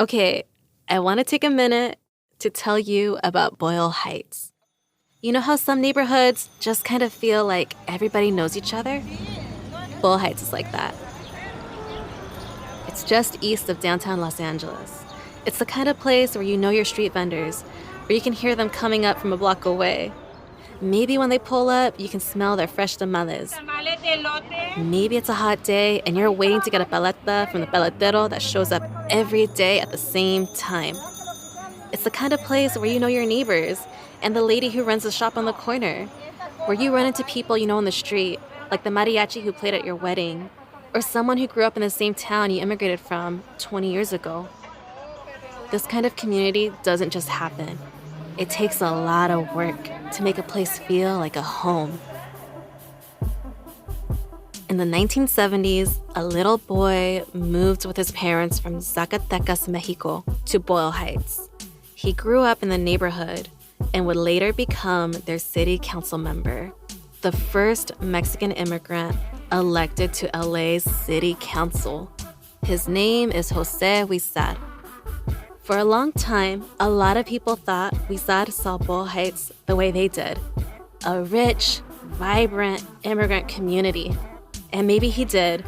Okay, I want to take a minute to tell you about Boyle Heights. You know how some neighborhoods just kind of feel like everybody knows each other? Boyle Heights is like that. It's just east of downtown Los Angeles. It's the kind of place where you know your street vendors, where you can hear them coming up from a block away. Maybe when they pull up, you can smell their fresh tamales. Maybe it's a hot day and you're waiting to get a paleta from the paletero that shows up every day at the same time. It's the kind of place where you know your neighbors and the lady who runs the shop on the corner, where you run into people you know on the street, like the mariachi who played at your wedding, or someone who grew up in the same town you immigrated from 20 years ago. This kind of community doesn't just happen. It takes a lot of work to make a place feel like a home. In the 1970s, a little boy moved with his parents from Zacatecas, Mexico, to Boyle Heights. He grew up in the neighborhood and would later become their city council member, the first Mexican immigrant elected to LA's city council. His name is Jose Huizar. For a long time, a lot of people thought Huizar saw Boyle Heights the way they did, a rich, vibrant immigrant community. And maybe he did,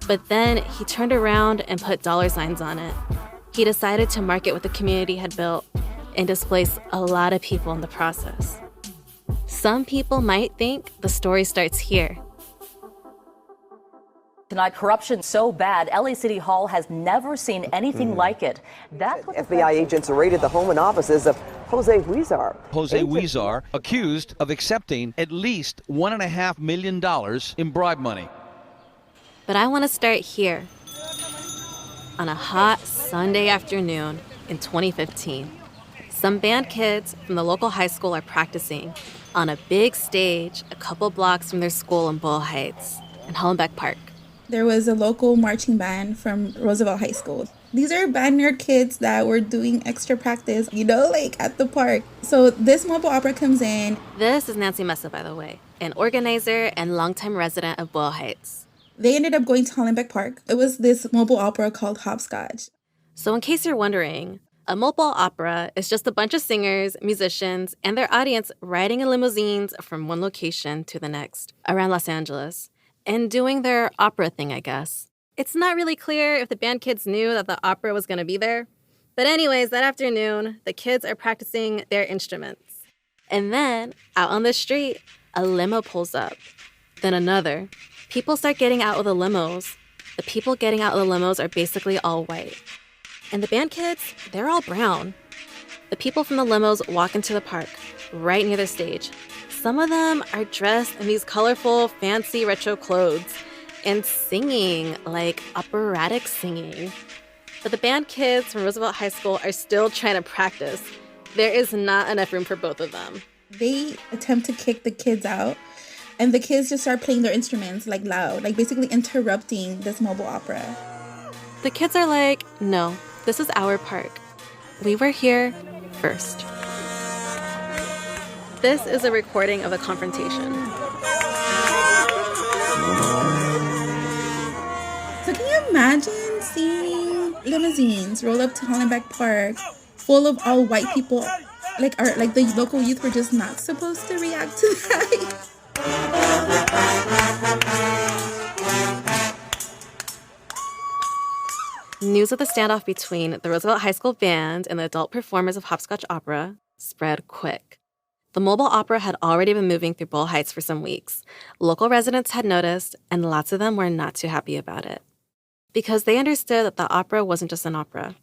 but then he turned around and put dollar signs on it. He decided to market what the community had built and displace a lot of people in the process. Some people might think the story starts here. Tonight, corruption so bad, LA City Hall has never seen anything like it. That's what FBI agents raided the home and offices of Jose Huizar. Jose Huizar accused of accepting at least $1.5 million in bribe money. But I want to start here. On a hot Sunday afternoon in 2015, some band kids from the local high school are practicing on a big stage a couple blocks from their school in Boyle Heights in Hollenbeck Park. There was a local marching band from Roosevelt High School. These are band nerd kids that were doing extra practice, at the park. So this mobile opera comes in. This is Nancy Mesa, by the way, an organizer and longtime resident of Boyle Heights. They ended up going to Hollenbeck Park. It was this mobile opera called Hopscotch. So in case you're wondering, a mobile opera is just a bunch of singers, musicians, and their audience riding in limousines from one location to the next around Los Angeles and doing their opera thing, I guess. It's not really clear if the band kids knew that the opera was going to be there. But anyways, that afternoon, the kids are practicing their instruments. And then, out on the street, a limo pulls up. Then another. People start getting out of the limos. The people getting out of the limos are basically all white. And the band kids, they're all brown. The people from the limos walk into the park, right near the stage. Some of them are dressed in these colorful, fancy retro clothes and singing, like operatic singing. But the band kids from Roosevelt High School are still trying to practice. There is not enough room for both of them. They attempt to kick the kids out, and the kids just start playing their instruments, loud, basically interrupting this mobile opera. The kids are like, no, this is our park. We were here first. This is a recording of a confrontation. So can you imagine seeing limousines roll up to Hollenbeck Park full of all white people? The local youth were just not supposed to react to that. News of the standoff between the Roosevelt High School band and the adult performers of Hopscotch Opera spread quick. The mobile opera had already been moving through Boyle Heights for some weeks. Local residents had noticed, and lots of them were not too happy about it. Because they understood that the opera wasn't just an opera.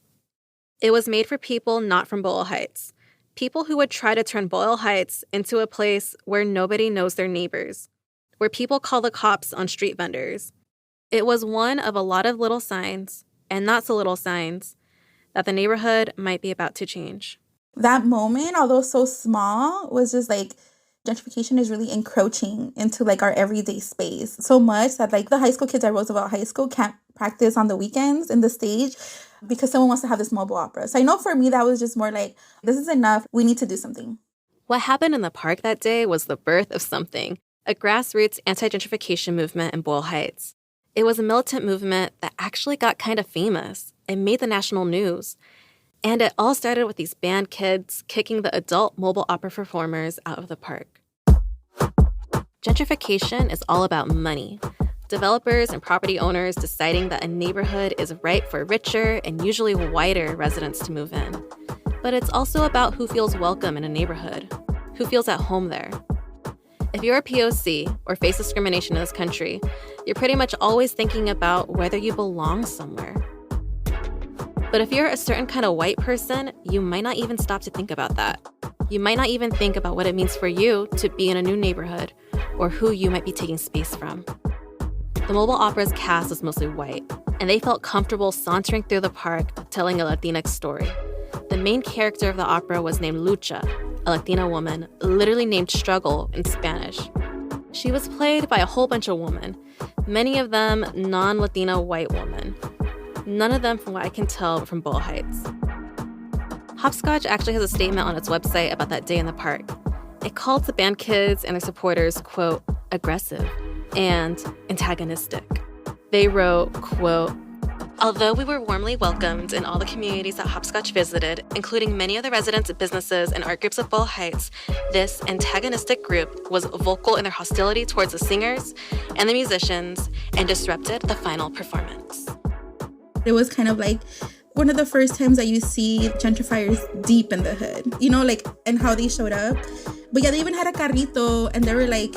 It was made for people not from Boyle Heights. People who would try to turn Boyle Heights into a place where nobody knows their neighbors. Where people call the cops on street vendors. It was one of a lot of little signs, and not so little signs, that the neighborhood might be about to change. That moment, although so small, was just gentrification is really encroaching into our everyday space so much that the high school kids at Roosevelt High School can't practice on the weekends in the stage because someone wants to have this mobile opera. So I know for me that was just more this is enough. We need to do something. What happened in the park that day was the birth of something, a grassroots anti-gentrification movement in Boyle Heights. It was a militant movement that actually got kind of famous It made the national news. And it all started with these band kids kicking the adult mobile opera performers out of the park. Gentrification is all about money. Developers and property owners deciding that a neighborhood is ripe for richer and usually whiter residents to move in. But it's also about who feels welcome in a neighborhood, who feels at home there. If you're a POC or face discrimination in this country, you're pretty much always thinking about whether you belong somewhere. But if you're a certain kind of white person, you might not even stop to think about that. You might not even think about what it means for you to be in a new neighborhood or who you might be taking space from. The Mobile Opera's cast was mostly white, and they felt comfortable sauntering through the park telling a Latinx story. The main character of the opera was named Lucha, a Latina woman, literally named Struggle in Spanish. She was played by a whole bunch of women, many of them non-Latina white women. None of them, from what I can tell, were from Boyle Heights. Hopscotch actually has a statement on its website about that day in the park. It called the band kids and their supporters, quote, aggressive and antagonistic. They wrote, quote, although we were warmly welcomed in all the communities that Hopscotch visited, including many of the residents, businesses, and art groups of Boyle Heights, this antagonistic group was vocal in their hostility towards the singers and the musicians and disrupted the final performance. It was kind of like one of the first times that you see gentrifiers deep in the hood, you know, like, and how they showed up. But yeah, they even had a carrito, and they were like,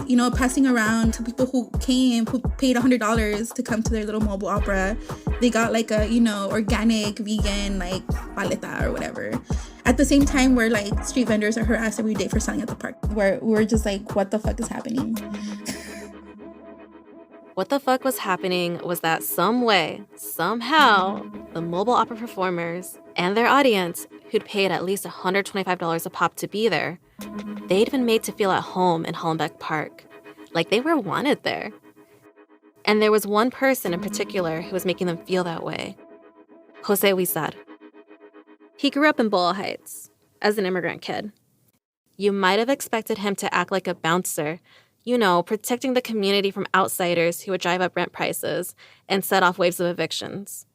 you know, passing around to people who came, who paid $100 to come to their little mobile opera. They got like a, you know, organic, vegan, like, paleta or whatever. At the same time, where like street vendors are harassed every day for selling at the park, where we're just like, what the fuck is happening? What the fuck was happening was that some way, somehow, the mobile opera performers and their audience, who'd paid at least $125 a pop to be there, they'd been made to feel at home in Hollenbeck Park, like they were wanted there. And there was one person in particular who was making them feel that way, Jose Huizar. He grew up in Boyle Heights as an immigrant kid. You might have expected him to act like a bouncer, you know, protecting the community from outsiders who would drive up rent prices and set off waves of evictions.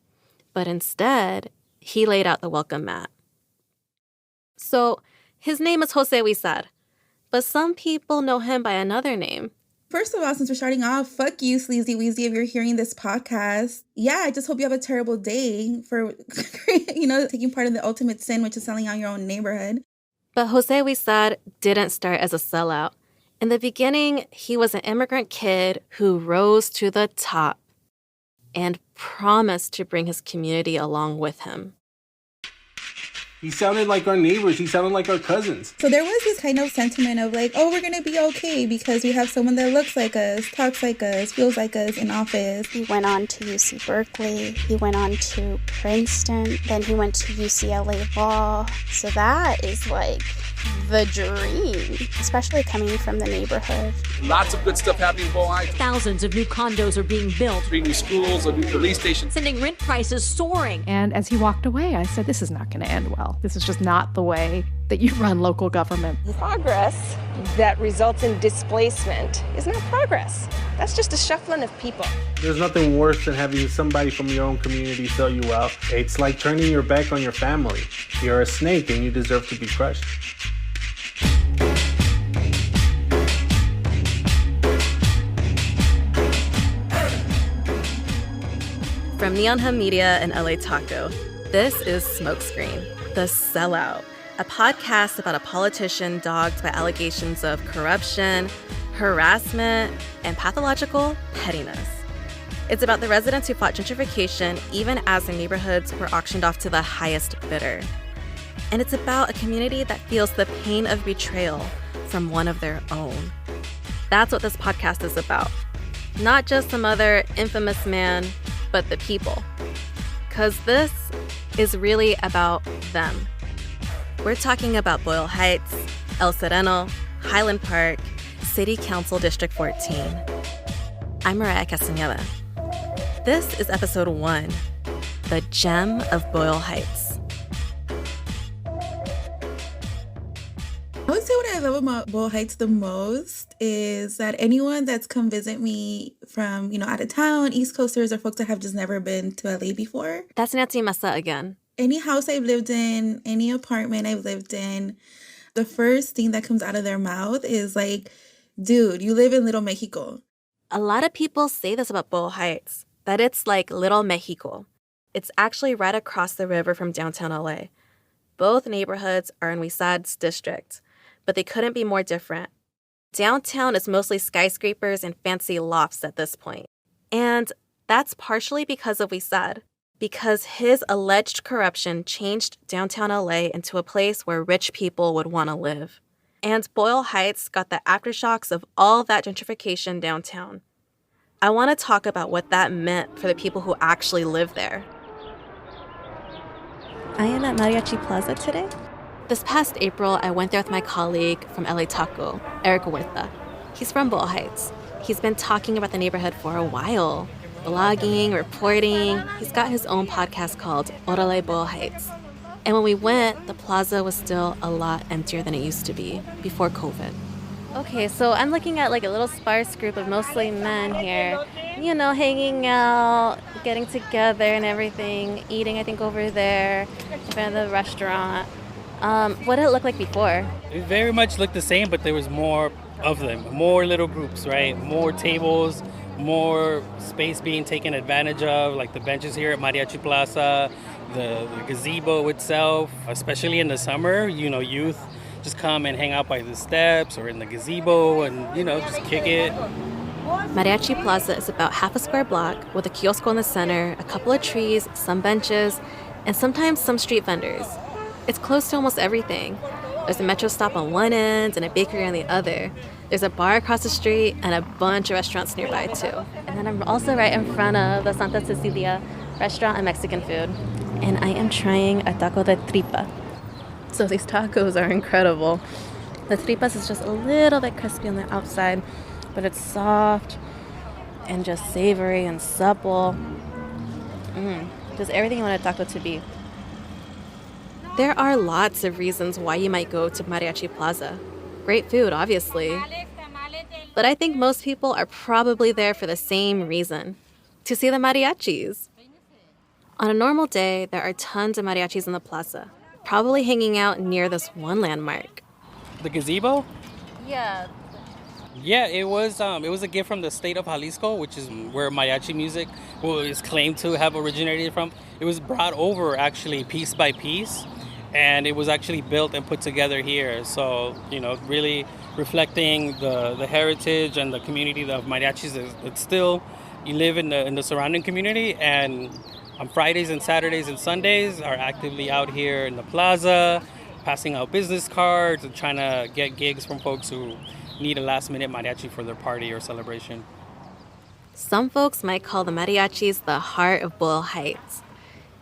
But instead, he laid out the welcome mat. So, his name is Jose Huizar, but some people know him by another name. First of all, since we're starting off, fuck you, Sleazy Weezy, if you're hearing this podcast. Yeah, I just hope you have a terrible day for, you know, taking part in the ultimate sin, which is selling out your own neighborhood. But Jose Huizar didn't start as a sellout. In the beginning, he was an immigrant kid who rose to the top and promised to bring his community along with him. He sounded like our neighbors. He sounded like our cousins. So there was this kind of sentiment of like, oh, we're going to be okay because we have someone that looks like us, talks like us, feels like us in office. He went on to UC Berkeley. He went on to Princeton. Then he went to UCLA Law. So that is like the dream, especially coming from the neighborhood. Lots of good stuff happening in Boyle Heights. Thousands of new condos are being built. 3 new schools, a new police station. Sending rent prices soaring. And as he walked away, I said, this is not going to end well. This is just not the way that you run local government. Progress that results in displacement is not progress. That's just a shuffling of people. There's nothing worse than having somebody from your own community sell you out. It's like turning your back on your family. You're a snake and you deserve to be crushed. From Neon Hum Media and LA Taco, this is Smokescreen, The Sellout, a podcast about a politician dogged by allegations of corruption, harassment, and pathological pettiness. It's about the residents who fought gentrification even as their neighborhoods were auctioned off to the highest bidder. And it's about a community that feels the pain of betrayal from one of their own. That's what this podcast is about. Not just some other infamous man, but the people. Because this is really about them. We're talking about Boyle Heights, El Sereno, Highland Park, City Council District 14. I'm Mariah Castañeda. This is episode 1, The Gem of Boyle Heights. I would say what I love about Boyle Heights the most is that anyone that's come visit me from, out of town, East Coasters, or folks that have just never been to LA before. That's Nancy Massa again. Any house I've lived in, any apartment I've lived in, the first thing that comes out of their mouth is like, dude, you live in Little Mexico. A lot of people say this about Boyle Heights, that it's like Little Mexico. It's actually right across the river from downtown LA. Both neighborhoods are in Huizar's district, but they couldn't be more different. Downtown is mostly skyscrapers and fancy lofts at this point. And that's partially because of Huizar, because his alleged corruption changed downtown LA into a place where rich people would want to live. And Boyle Heights got the aftershocks of all that gentrification downtown. I want to talk about what that meant for the people who actually live there. I am at Mariachi Plaza today. This past April, I went there with my colleague from LA Taco, Eric Huerta. He's from Boyle Heights. He's been talking about the neighborhood for a while, blogging, reporting. He's got his own podcast called Orale Boyle Heights. And when we went, the plaza was still a lot emptier than it used to be before COVID. Okay, so I'm looking at like a little sparse group of mostly men here, hanging out, getting together and everything, eating, I think, over there in front of the restaurant. What did it look like before? It very much looked the same, but there was more of them, more little groups, right? More tables, more space being taken advantage of, like the benches here at Mariachi Plaza, the gazebo itself, especially in the summer, youth just come and hang out by the steps or in the gazebo and, just kick it. Mariachi Plaza is about half a square block with a kiosk in the center, a couple of trees, some benches, and sometimes some street vendors. It's close to almost everything. There's a metro stop on one end and a bakery on the other. There's a bar across the street and a bunch of restaurants nearby too. And then I'm also right in front of the Santa Cecilia restaurant and Mexican food. And I am trying a taco de tripa. So these tacos are incredible. The tripas is just a little bit crispy on the outside, but it's soft and just savory and supple. Just everything you want a taco to be. There are lots of reasons why you might go to Mariachi Plaza. Great food, obviously. But I think most people are probably there for the same reason, to see the mariachis. On a normal day, there are tons of mariachis in the plaza, probably hanging out near this one landmark. The gazebo? Yeah. Yeah, it was a gift from the state of Jalisco, which is where mariachi music is claimed to have originated from. It was brought over actually piece by piece, and it was actually built and put together here. So, really reflecting the heritage and the community of mariachis. It's still, you live in the surrounding community, and on Fridays and Saturdays and Sundays are actively out here in the plaza, passing out business cards and trying to get gigs from folks who need a last-minute mariachi for their party or celebration. Some folks might call the mariachis the heart of Boyle Heights.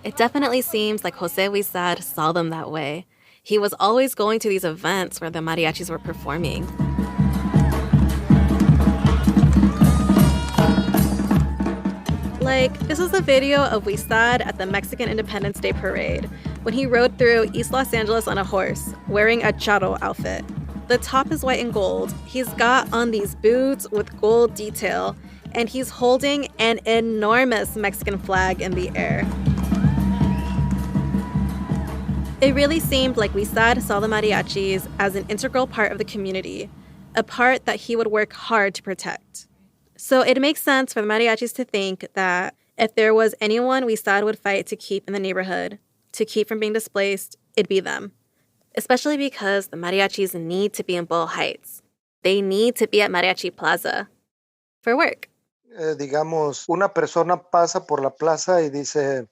It definitely seems like Jose Huizar saw them that way. He was always going to these events where the mariachis were performing. Like, this is a video of Huizar at the Mexican Independence Day Parade when he rode through East Los Angeles on a horse, wearing a charro outfit. The top is white and gold. He's got on these boots with gold detail, and he's holding an enormous Mexican flag in the air. It really seemed like Huizar saw the mariachis as an integral part of the community, a part that he would work hard to protect. So it makes sense for the mariachis to think that if there was anyone Huizar would fight to keep in the neighborhood, to keep from being displaced, it'd be them. Especially because the mariachis need to be in Boyle Heights. They need to be at Mariachi Plaza for work. Digamos, una persona pasa por la plaza y dice...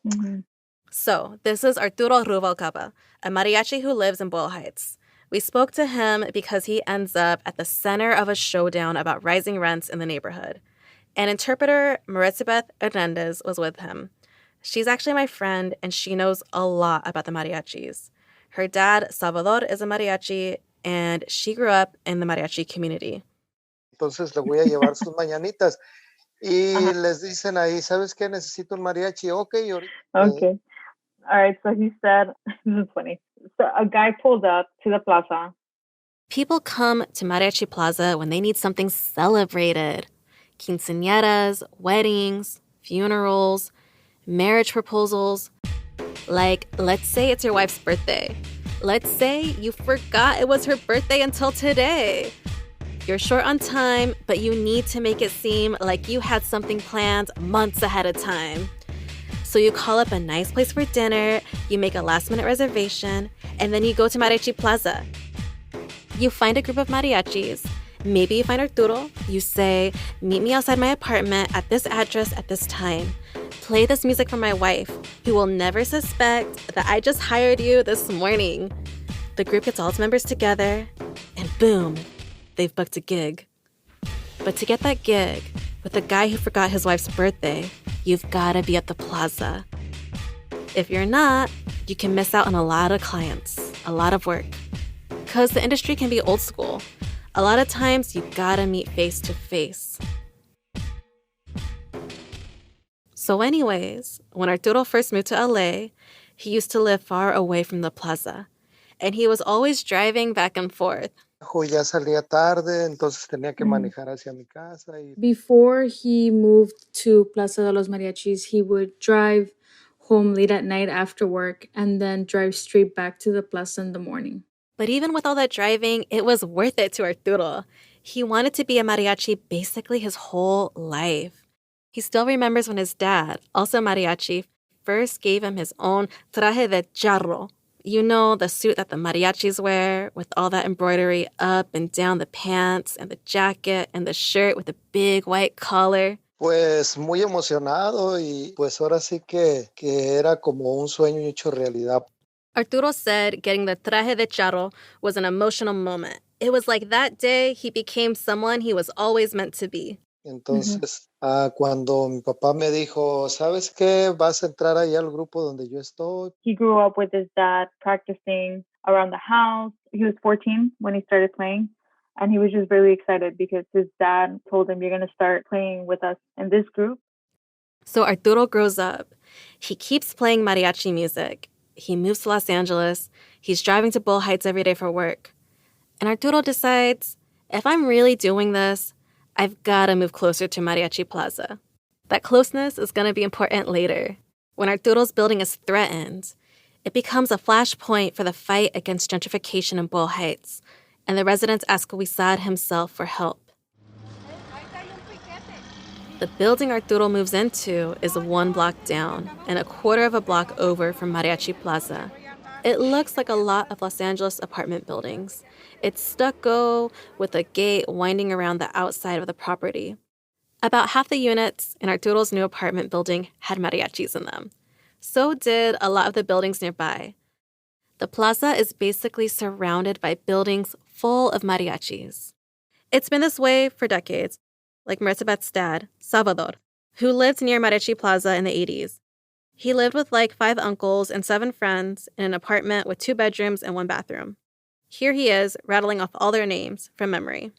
So, this is Arturo Rubalcaba, a mariachi who lives in Boyle Heights. We spoke to him because he ends up at the center of a showdown about rising rents in the neighborhood. And interpreter Marisabeth Hernandez was with him. She's actually my friend, and she knows a lot about the mariachis. Her dad, Salvador, is a mariachi, and she grew up in the mariachi community. Entonces le voy a llevar sus mañanitas. Y les dicen ahí, ¿sabes qué? Necesito un mariachi. Okay. Okay. All right. So he said, this is funny. So a guy pulled up to the plaza People come to Mariachi Plaza when they need something celebrated. Quinceañeras, weddings, funerals, marriage proposals. Like, let's say it's your wife's birthday. Let's say you forgot it was her birthday until today. You're short on time, but you need to make it seem like you had something planned months ahead of time. So you call up a nice place for dinner, you make a last-minute reservation, and then you go to Mariachi Plaza. You find a group of mariachis. Maybe you find Arturo. You say, meet me outside my apartment at this address at this time. Play this music for my wife, who will never suspect that I just hired you this morning. The group gets all its members together, and boom, they've booked a gig. But to get that gig with the guy who forgot his wife's birthday, you've got to be at the plaza. If you're not, you can miss out on a lot of clients, a lot of work. Because the industry can be old school. A lot of times, you gotta meet face to face. So anyways, when Arturo first moved to LA, he used to live far away from the plaza. And he was always driving back and forth. Ya salía tarde, entonces tenía que manejar hacia mi casa. Before he moved to Plaza de los Mariachis, he would drive home late at night after work and then drive straight back to the plaza in the morning. But even with all that driving, it was worth it to Arturo. He wanted to be a mariachi basically his whole life. He still remembers when his dad, also mariachi, first gave him his own traje de charro. You know, the suit that the mariachis wear with all that embroidery up and down the pants and the jacket and the shirt with the big white collar. Pues muy emocionado y pues ahora sí que era como un sueño hecho realidad. Arturo said getting the traje de charro was an emotional moment. It was like that day he became someone he was always meant to be. Entonces, cuando mi papá me dijo, ¿sabes qué? Vas a entrar ahí al grupo donde yo estoy. He grew up with his dad practicing around the house. He was 14 when he started playing. And he was just really excited because his dad told him, you're going to start playing with us in this group. So Arturo grows up. He keeps playing mariachi music. He moves to Los Angeles. He's driving to Boyle Heights every day for work. And Arturo decides, if I'm really doing this, I've got to move closer to Mariachi Plaza. That closeness is going to be important later. When Arturo's building is threatened, it becomes a flashpoint for the fight against gentrification in Boyle Heights, and the residents ask Huizar himself for help. The building Arturo moves into is 1 block down and a quarter of a block over from Mariachi Plaza. It looks like a lot of Los Angeles apartment buildings. It's stucco with a gate winding around the outside of the property. About half the units in Arturo's new apartment building had mariachis in them. So did a lot of the buildings nearby. The plaza is basically surrounded by buildings full of mariachis. It's been this way for decades, like Marisabeth's dad, Salvador, who lived near Mariachi Plaza in the 80s. He lived with like 5 uncles and 7 friends in an apartment with 2 bedrooms and 1 bathroom. Here he is, rattling off all their names from memory.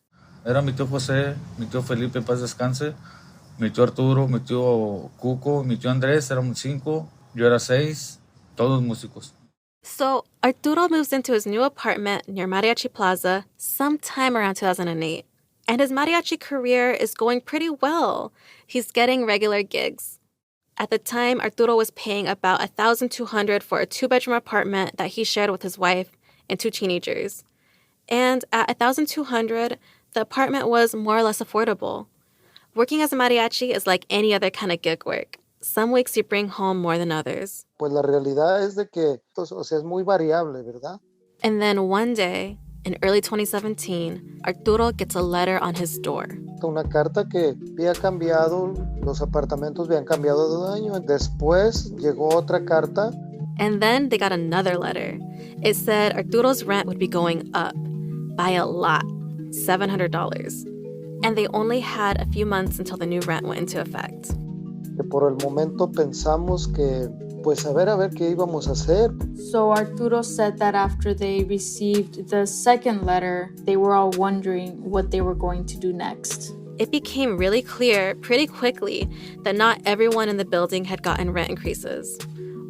Era mi tío José, mi tío Felipe, paz descanse, mi tío Arturo, mi tío Cuco, mi tío Andrés, éramos 5, yo era 6, todos músicos. So Arturo moves into his new apartment near Mariachi Plaza sometime around 2008. And his mariachi career is going pretty well. He's getting regular gigs. At the time, Arturo was paying about $1,200 for a 2-bedroom apartment that he shared with his wife and 2 teenagers. And at $1,200, the apartment was more or less affordable. Working as a mariachi is like any other kind of gig work. Some weeks you bring home more than others. Pues la realidad es de que, o sea, es muy variable, ¿verdad? And then one day, in early 2017, Arturo gets a letter on his door. Una carta que había cambiado, los apartamentos habían cambiado de dueño. Después llegó otra carta. And then they got another letter. It said Arturo's rent would be going up by a lot, $700. And they only had a few months until the new rent went into effect. Que por el momento pensamos que, pues a ver qué íbamos a hacer. So Arturo said that after they received the second letter, they were all wondering what they were going to do next. it became really clear pretty quickly that not everyone in the building had gotten rent increases.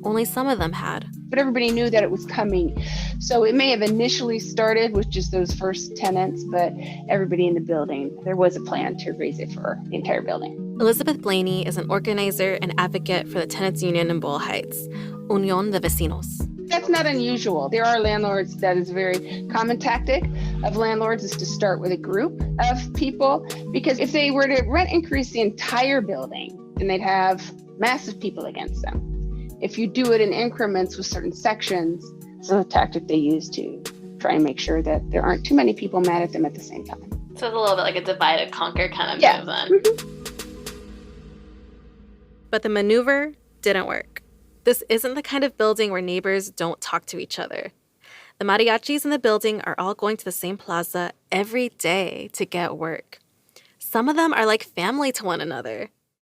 Only some of them had. But everybody knew that it was coming. So it may have initially started with just those first tenants, but everybody in the building, there was a plan to raise it for the entire building. Elizabeth Blaney is an organizer and advocate for the tenants union in Boyle Heights, Unión de Vecinos. That's not unusual. There are landlords, that is a very common tactic of landlords, is to start with a group of people, because if they were to rent increase the entire building, then they'd have massive people against them. If you do it in increments with certain sections, it's a tactic they use to try and make sure that there aren't too many people mad at them at the same time. So it's a little bit like a divide and conquer kind of move then. But the maneuver didn't work. This isn't the kind of building where neighbors don't talk to each other. The mariachis in the building are all going to the same plaza every day to get work. Some of them are like family to one another.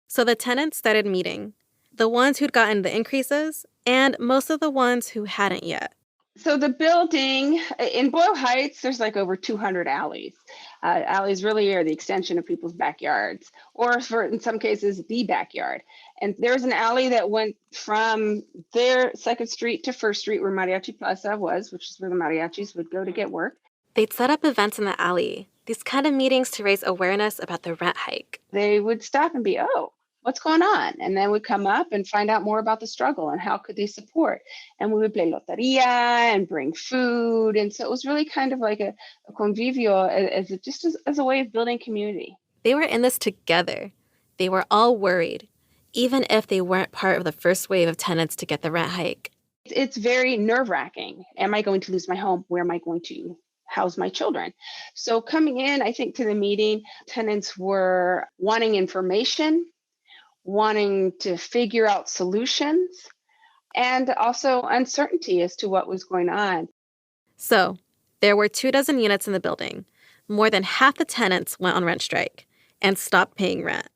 So the tenants started meeting. The ones who'd gotten the increases, and most of the ones who hadn't yet. So the building, in Boyle Heights, there's like over 200 alleys. Alleys really are the extension of people's backyards, or in some cases, the backyard. And there's an alley that went from their 2nd Street to 1st Street, where Mariachi Plaza was, which is where the mariachis would go to get work. They'd set up events in the alley, these kind of meetings to raise awareness about the rent hike. They would stop and be, oh, what's going on? And then we'd come up and find out more about the struggle and how could they support. And we would play loteria and bring food. And so it was really kind of like a convivio as a way of building community. They were in this together. They were all worried, even if they weren't part of the first wave of tenants to get the rent hike. It's very nerve-wracking. Am I going to lose my home? Where am I going to house my children? So coming in, I think, to the meeting, tenants were wanting information, wanting to figure out solutions, and also uncertainty as to what was going on. So there were 24 units in the building. More than half the tenants went on rent strike and stopped paying rent.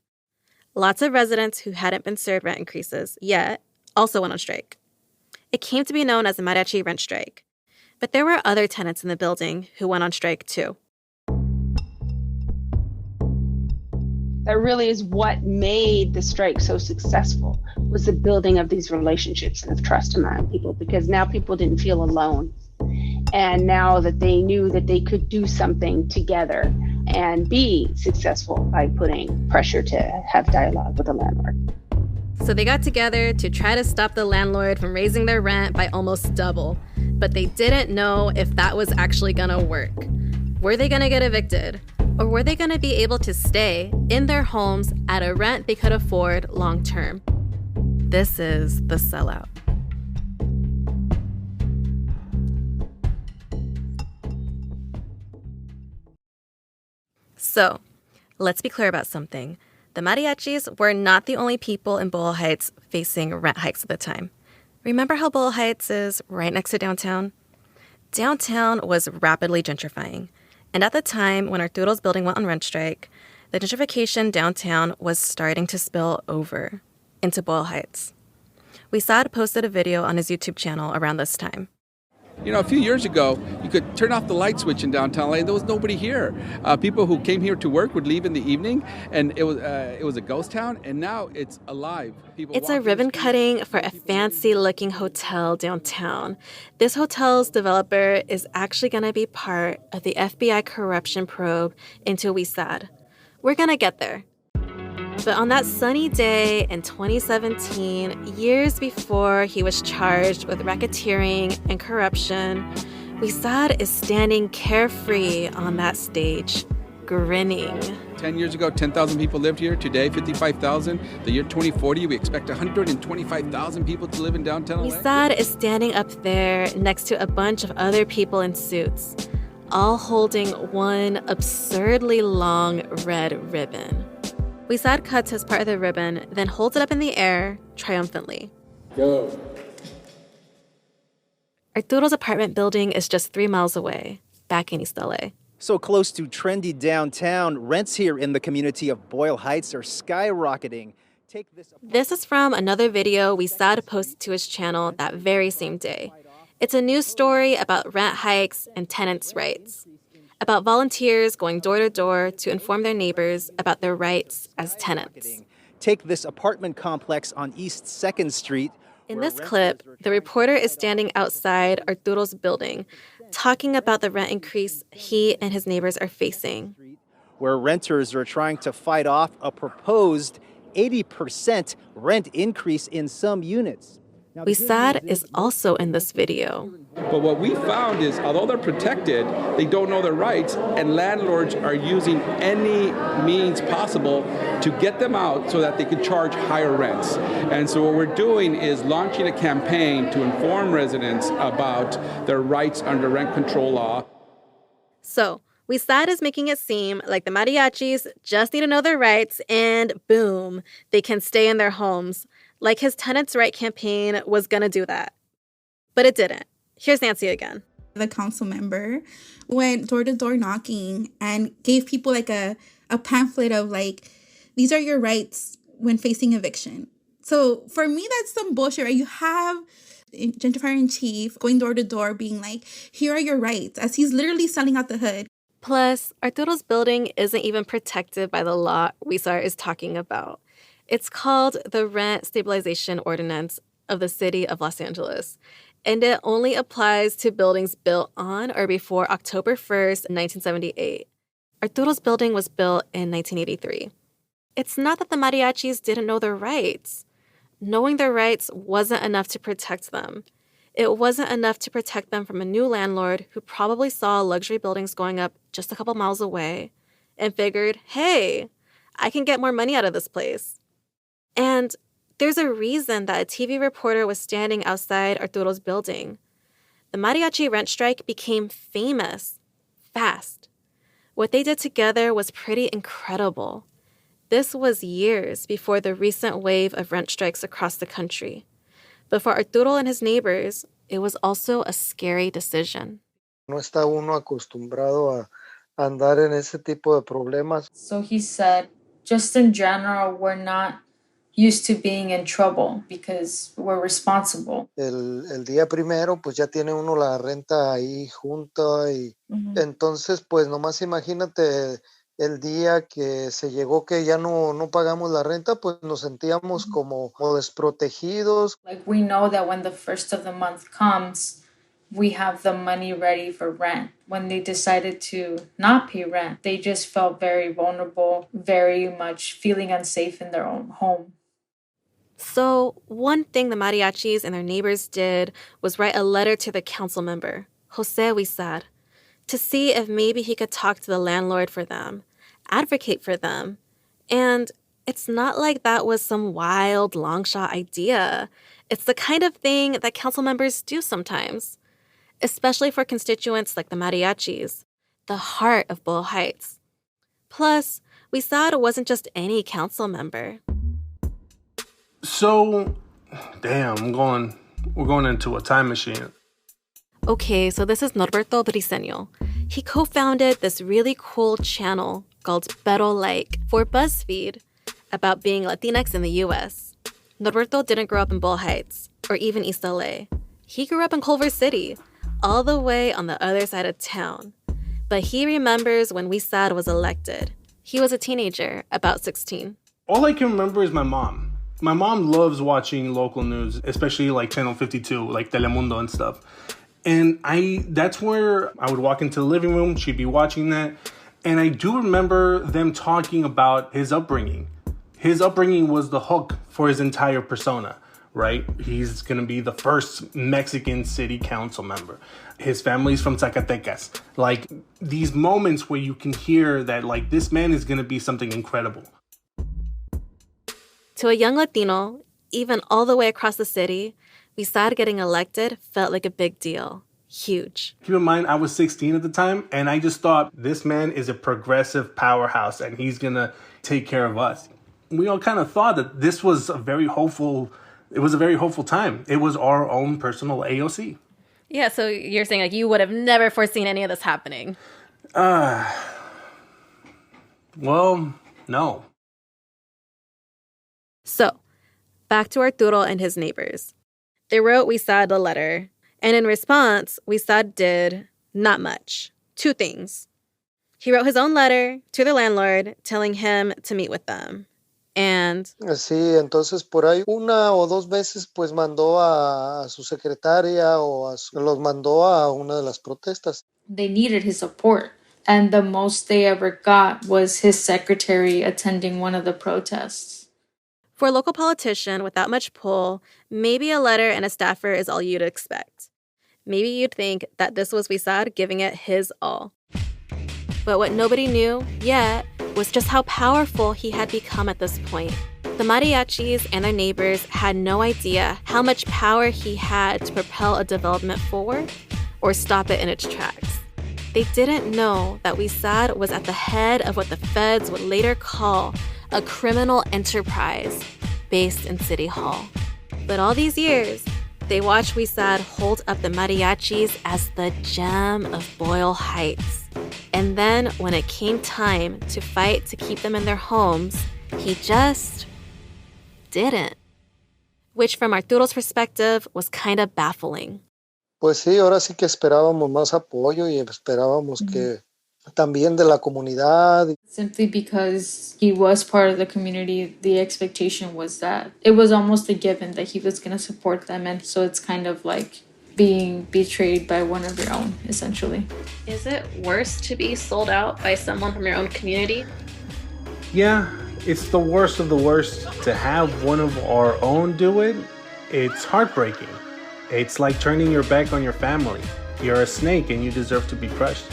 Lots of residents who hadn't been served rent increases yet also went on strike. It came to be known as the Mariachi rent strike. But there were other tenants in the building who went on strike too. That really is what made the strike so successful, was the building of these relationships and of trust among people, because now people didn't feel alone. And now that they knew that they could do something together and be successful by putting pressure to have dialogue with the landlord. So they got together to try to stop the landlord from raising their rent by almost double. But they didn't know if that was actually gonna work. Were they gonna get evicted? Or were they going to be able to stay in their homes at a rent they could afford long term? This is the Sellout. So, let's be clear about something. The mariachis were not the only people in Boyle Heights facing rent hikes at the time. Remember how Boyle Heights is right next to downtown? Downtown was rapidly gentrifying. And at the time when Arturo's building went on rent strike, the gentrification downtown was starting to spill over into Boyle Heights. Huizar posted a video on his YouTube channel around this time. You know, a few years ago, you could turn off the light switch in downtown LA and there was nobody here. People who came here to work would leave in the evening, and it was a ghost town, and now it's alive. It's a ribbon cutting for a fancy-looking hotel downtown. This hotel's developer is actually going to be part of the FBI corruption probe into Huizar. We're going to get there. But on that sunny day in 2017, years before he was charged with racketeering and corruption, Huizar is standing carefree on that stage, grinning. 10 years ago, 10,000 people lived here. Today, 55,000. The year 2040, we expect 125,000 people to live in downtown LA. Huizar is standing up there next to a bunch of other people in suits, all holding one absurdly long red ribbon. Huizar cuts his part of the ribbon, then holds it up in the air triumphantly. Go. Arturo's apartment building is just 3 miles away, back in East LA. So close to trendy downtown, rents here in the community of Boyle Heights are skyrocketing. This is from another video Huizar posted to his channel that very same day. It's a news story about rent hikes and tenants' rights. about volunteers going door to door to inform their neighbors about their rights as tenants. Take this apartment complex on East 2nd Street. In this clip, the reporter is standing outside Arturo's building, talking about the rent increase he and his neighbors are facing. Where renters are trying to fight off a proposed 80% rent increase in some units. Huizar is also in this video. But what we found is, although they're protected, they don't know their rights, and landlords are using any means possible to get them out so that they could charge higher rents. And so what we're doing is launching a campaign to inform residents about their rights under rent control law. So, Huizar is making it seem like the mariachis just need to know their rights and boom, they can stay in their homes. Like his Tenants' Right campaign was going to do that. But it didn't. Here's Nancy again. The council member went door to door knocking and gave people like a pamphlet of like, these are your rights when facing eviction. So for me, that's some bullshit, right? You have gentrifier in chief going door to door being like, here are your rights, as he's literally selling out the hood. Plus, Arturo's building isn't even protected by the law Huizar is talking about. It's called the Rent Stabilization Ordinance of the City of Los Angeles, and it only applies to buildings built on or before October 1st, 1978. Arturo's building was built in 1983. It's not that the mariachis didn't know their rights. Knowing their rights wasn't enough to protect them. It wasn't enough to protect them from a new landlord who probably saw luxury buildings going up just a couple miles away and figured, hey, I can get more money out of this place. And there's a reason that a TV reporter was standing outside Arturo's building. The mariachi rent strike became famous, fast. What they did together was pretty incredible. This was years before the recent wave of rent strikes across the country. But for Arturo and his neighbors, it was also a scary decision. No está uno acostumbrado a andar en ese tipo de problemas. So he said, just in general, we're not used to being in trouble because we're responsible. El día primero, pues ya tiene uno la renta ahí junta y entonces, pues nomás imagínate el día que se llegó que ya no pagamos la renta, pues nos sentíamos como desprotegidos. Like we know that when the first of the month comes, we have the money ready for rent. When they decided to not pay rent, they just felt very vulnerable, very much feeling unsafe in their own home. So one thing the mariachis and their neighbors did was write a letter to the council member, Jose Huizar, to see if maybe he could talk to the landlord for them, advocate for them. And it's not like that was some wild, long-shot idea. It's the kind of thing that council members do sometimes, especially for constituents like the mariachis, the heart of Boyle Heights. Plus, Huizar wasn't just any council member. So, damn, we're going into a time machine. Okay, so this is Norberto Briseño. He co-founded this really cool channel called Pero Like for BuzzFeed about being Latinx in the U.S. Norberto didn't grow up in Boyle Heights or even East LA. He grew up in Culver City, all the way on the other side of town. But he remembers when Huizar was elected. He was a teenager, about 16. All I can remember is my mom. My mom loves watching local news, especially like Channel 52, like Telemundo and stuff. And that's where I would walk into the living room, she'd be watching that. And I do remember them talking about his upbringing. His upbringing was the hook for his entire persona, right? He's going to be the first Mexican city council member. His family's from Zacatecas. Like these moments where you can hear that like this man is going to be something incredible. To a young Latino, even all the way across the city, Huizar getting elected felt like a big deal. Huge. Keep in mind, I was 16 at the time, and I just thought, this man is a progressive powerhouse, and he's going to take care of us. We all kind of thought that this was a very hopeful time. It was our own personal AOC. Yeah, so you're saying like you would have never foreseen any of this happening. Well, no. So, back to Arturo and his neighbors. They wrote Huizar a letter, and in response, Huizar did not much. 2 things. He wrote his own letter to the landlord telling him to meet with them. And Sí, entonces por ahí 1 o 2 veces pues mandó a su secretaria o los mandó a una de las protestas. They needed his support, and the most they ever got was his secretary attending one of the protests. for a local politician without much pull, maybe a letter and a staffer is all you'd expect. Maybe you'd think that this was Huizar giving it his all. But what nobody knew yet was just how powerful he had become at this point. The Mariachis and their neighbors had no idea how much power he had to propel a development forward or stop it in its tracks. They didn't know that Huizar was at the head of what the feds would later call a criminal enterprise based in City Hall. But all these years, they watched Huizar hold up the Mariachis as the gem of Boyle Heights. And then when it came time to fight to keep them in their homes, he just didn't. Which from Arturo's perspective was kind of baffling. Pues sí, ahora sí que esperábamos más apoyo y esperábamos que también de la comunidad. Simply because he was part of the community, the expectation was that it was almost a given that he was going to support them. And so it's kind of like being betrayed by one of your own, essentially. Is it worse to be sold out by someone from your own community? Yeah, it's the worst of the worst. To have one of our own do it, it's heartbreaking. It's like turning your back on your family. You're a snake and you deserve to be crushed.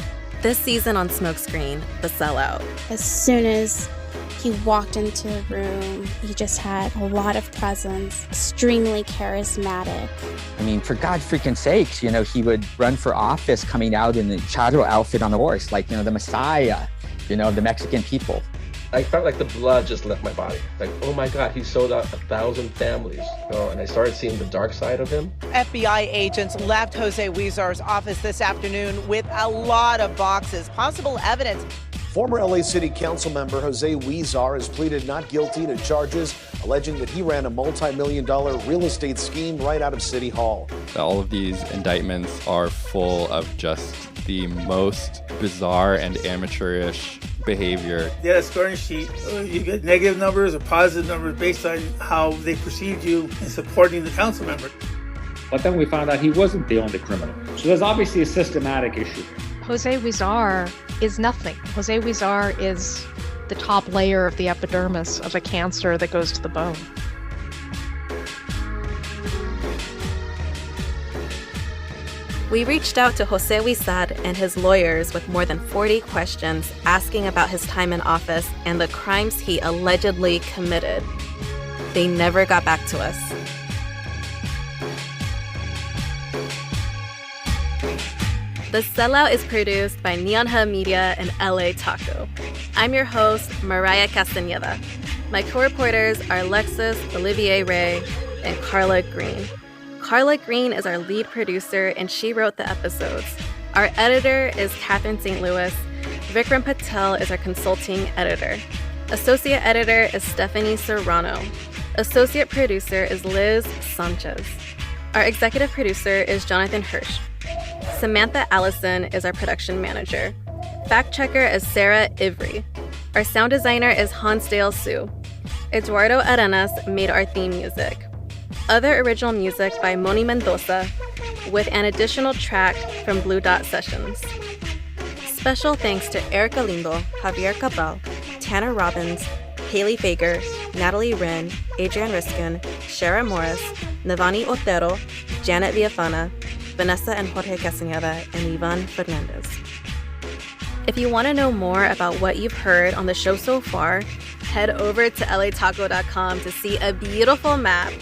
This season on Smokescreen, The Sellout. As soon as he walked into the room, he just had a lot of presence, extremely charismatic. I mean, for God's freaking sakes, you know, he would run for office coming out in the chadro outfit on a horse, like, you know, the Messiah, you know, of the Mexican people. I felt like the blood just left my body. Like, oh my God, he sold out 1,000 families. And I started seeing the dark side of him. FBI agents left Jose Huizar's office this afternoon with a lot of boxes, possible evidence. Former LA City Council member Jose Huizar has pleaded not guilty to charges alleging that he ran a multi-million-dollar real estate scheme right out of City Hall. All of these indictments are full of just the most bizarre and amateurish behavior. They had a scoring sheet. You get negative numbers or positive numbers based on how they perceived you in supporting the council member. But then we found out he wasn't the only criminal. So there's obviously a systematic issue. Jose Huizar is nothing. Jose Huizar is the top layer of the epidermis of a cancer that goes to the bone. We reached out to Jose Huizar and his lawyers with more than 40 questions asking about his time in office and the crimes he allegedly committed. They never got back to us. The Sellout is produced by Neon Hub Media and LA Taco. I'm your host, Mariah Castañeda. My co-reporters are Alexis Olivier Ray and Carla Green. Carla Green is our lead producer, and she wrote the episodes. Our editor is Catherine St. Louis. Vikram Patel is our consulting editor. Associate editor is Stephanie Serrano. Associate producer is Liz Sanchez. Our executive producer is Jonathan Hirsch. Samantha Allison is our production manager. Fact checker is Sarah Ivry. Our sound designer is Hansdale Sue. Eduardo Arenas made our theme music. Other original music by Moni Mendoza, with an additional track from Blue Dot Sessions. Special thanks to Erica Lindo, Javier Cabral, Tanner Robbins, Haley Fager, Natalie Wren, Adrian Riskin, Shara Morris, Navani Otero, Janet Villafana, Vanessa and Jorge Castañeda, and Ivan Fernandez. If you want to know more about what you've heard on the show so far, head over to lataco.com to see a beautiful map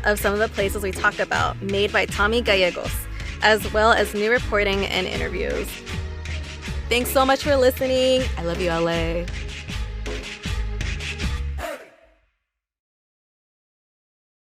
of some of the places we talk about, made by Tommy Gallegos, as well as new reporting and interviews. Thanks so much for listening. I love you, LA.